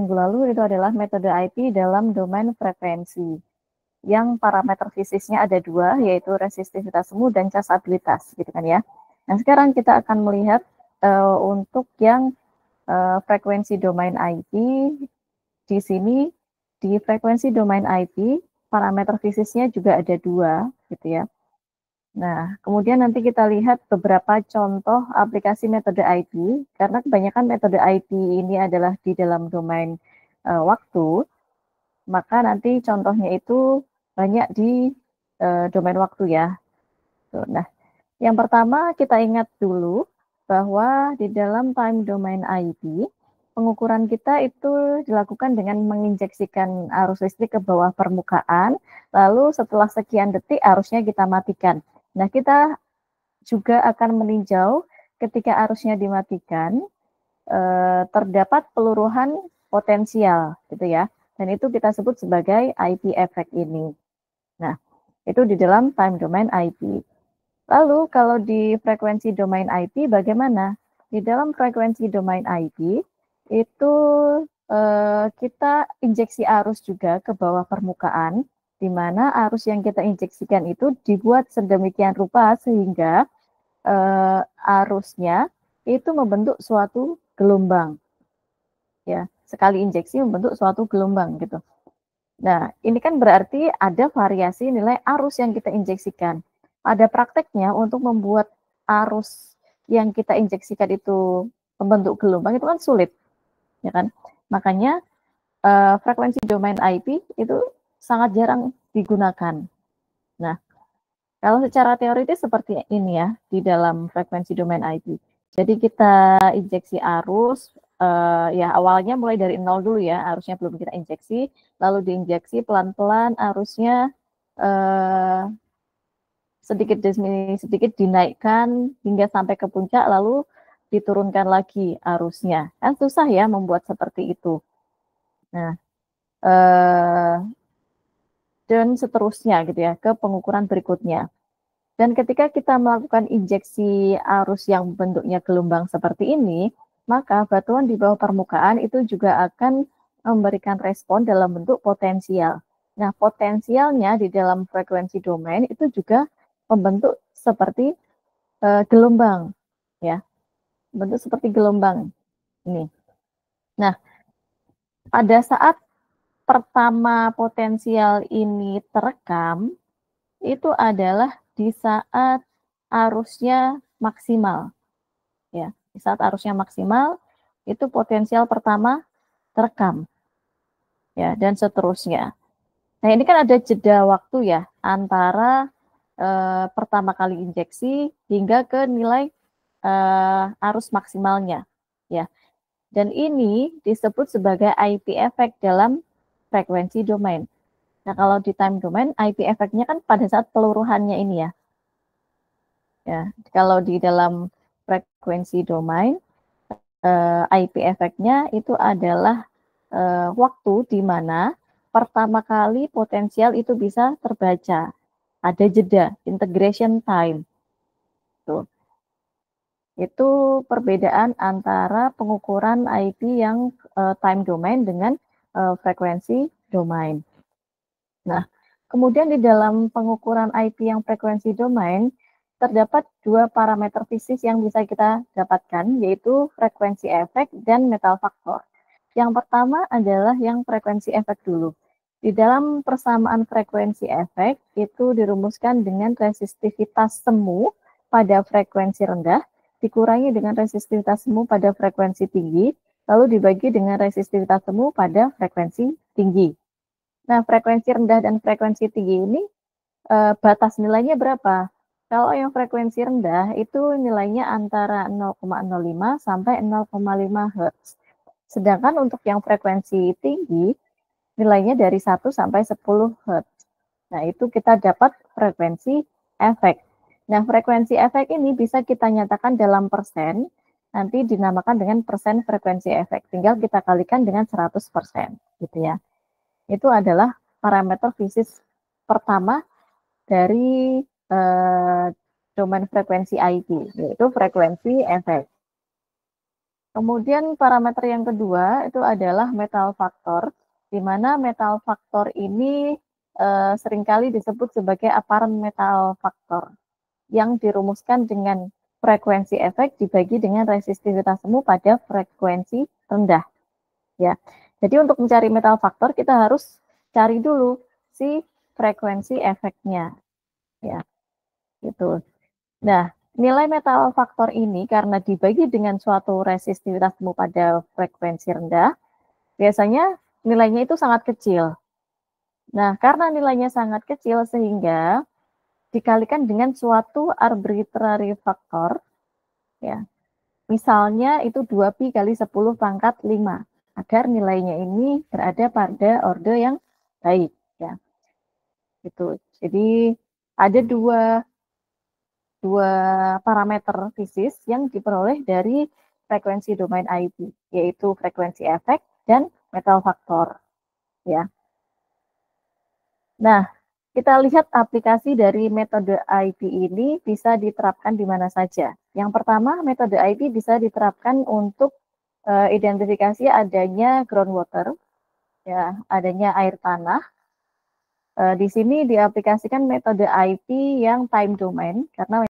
minggu lalu itu adalah metode IP dalam domain frekuensi. Yang parameter fisiknya ada dua, yaitu resistivitas semu dan casabilitas, gitu kan ya. Nah, sekarang kita akan melihat untuk yang frekuensi domain IP. Di sini di frekuensi domain IP, parameter fisiknya juga ada dua, gitu ya. Nah, kemudian nanti kita lihat beberapa contoh aplikasi metode IP, karena kebanyakan metode IP ini adalah di dalam domain waktu, maka nanti contohnya itu banyak di domain waktu ya. Nah, yang pertama kita ingat dulu bahwa di dalam time domain IP, pengukuran kita itu dilakukan dengan menginjeksikan arus listrik ke bawah permukaan, lalu setelah sekian detik arusnya kita matikan. Nah, kita juga akan meninjau ketika arusnya dimatikan, terdapat peluruhan potensial, gitu ya. Dan itu kita sebut sebagai IP effect ini. Nah, itu di dalam time domain IP. Lalu kalau di frekuensi domain IP bagaimana? Di dalam frekuensi domain IP itu kita injeksi arus juga ke bawah permukaan, di mana arus yang kita injeksikan itu dibuat sedemikian rupa sehingga arusnya itu membentuk suatu gelombang. Ya, sekali injeksi membentuk suatu gelombang gitu. Nah, ini kan berarti ada variasi nilai arus yang kita injeksikan. Pada prakteknya untuk membuat arus yang kita injeksikan itu membentuk gelombang itu kan sulit, ya kan? Makanya frekuensi domain IP itu sangat jarang digunakan. Nah, kalau secara teoritis seperti ini ya di dalam frekuensi domain IP. Jadi kita injeksi arus, ya awalnya mulai dari nol dulu ya, arusnya belum kita injeksi, lalu diinjeksi pelan-pelan arusnya sedikit demi sedikit dinaikkan hingga sampai ke puncak, lalu diturunkan lagi arusnya. Kan susah ya membuat seperti itu. Nah, dan seterusnya gitu ya ke pengukuran berikutnya. Dan ketika kita melakukan injeksi arus yang bentuknya gelombang seperti ini, maka batuan di bawah permukaan itu juga akan memberikan respon dalam bentuk potensial. Nah, potensialnya di dalam frekuensi domain itu juga membentuk seperti gelombang, ya, bentuk seperti gelombang ini. Nah, pada saat pertama potensial ini terekam, itu adalah di saat arusnya maksimal. Ya, di saat arusnya maksimal itu potensial pertama terekam. Ya, dan seterusnya. Nah, ini kan ada jeda waktu ya antara pertama kali injeksi hingga ke nilai arus maksimalnya. Ya. Dan ini disebut sebagai IP effect dalam frekuensi domain. Nah, kalau di time domain, IP effect-nya kan pada saat peluruhannya ini ya. Ya, kalau di dalam frekuensi domain, IP effect-nya itu adalah waktu di mana pertama kali potensial itu bisa terbaca. Ada jeda, integration time. Tuh. Itu perbedaan antara pengukuran IP yang time domain dengan frekuensi domain. Nah, kemudian di dalam pengukuran IP yang frekuensi domain, terdapat dua parameter fisik yang bisa kita dapatkan, yaitu frekuensi efek dan metal faktor. Yang pertama adalah yang frekuensi efek dulu. Di dalam persamaan frekuensi efek, itu dirumuskan dengan resistivitas semu pada frekuensi rendah, dikurangi dengan resistivitas semu pada frekuensi tinggi, lalu dibagi dengan resistivitas semu pada frekuensi tinggi. Nah, frekuensi rendah dan frekuensi tinggi ini batas nilainya berapa? Kalau yang frekuensi rendah itu nilainya antara 0,05 sampai 0,5 Hz. Sedangkan untuk yang frekuensi tinggi nilainya dari 1 sampai 10 Hz. Nah, itu kita dapat frekuensi efek. Nah, frekuensi efek ini bisa kita nyatakan dalam persen, nanti dinamakan dengan persen frekuensi efek. Tinggal kita kalikan dengan 100%, gitu ya. Itu adalah parameter fisik pertama dari domain frekuensi IP, yaitu frekuensi efek. Kemudian parameter yang kedua itu adalah metal faktor, di mana metal faktor ini seringkali disebut sebagai apparent metal faktor, yang dirumuskan dengan frekuensi efek dibagi dengan resistivitas semu pada frekuensi rendah. Ya, jadi untuk mencari metal faktor kita harus cari dulu si frekuensi efeknya, ya, gitu. Nah, nilai metal faktor ini karena dibagi dengan suatu resistivitas semu pada frekuensi rendah, biasanya nilainya itu sangat kecil. Nah, karena nilainya sangat kecil sehingga dikalikan dengan suatu arbitrary faktor, ya. Misalnya itu 2pi kali 10 pangkat 5, agar nilainya ini berada pada orde yang baik, ya. Gitu. Jadi ada dua parameter fisis yang diperoleh dari frekuensi domain IP, yaitu frekuensi efek dan metal faktor. Ya. Nah, kita lihat aplikasi dari metode IP ini bisa diterapkan di mana saja. Yang pertama, metode IP bisa diterapkan untuk identifikasi adanya groundwater, ya, adanya air tanah. Di sini diaplikasikan metode IP yang time domain karena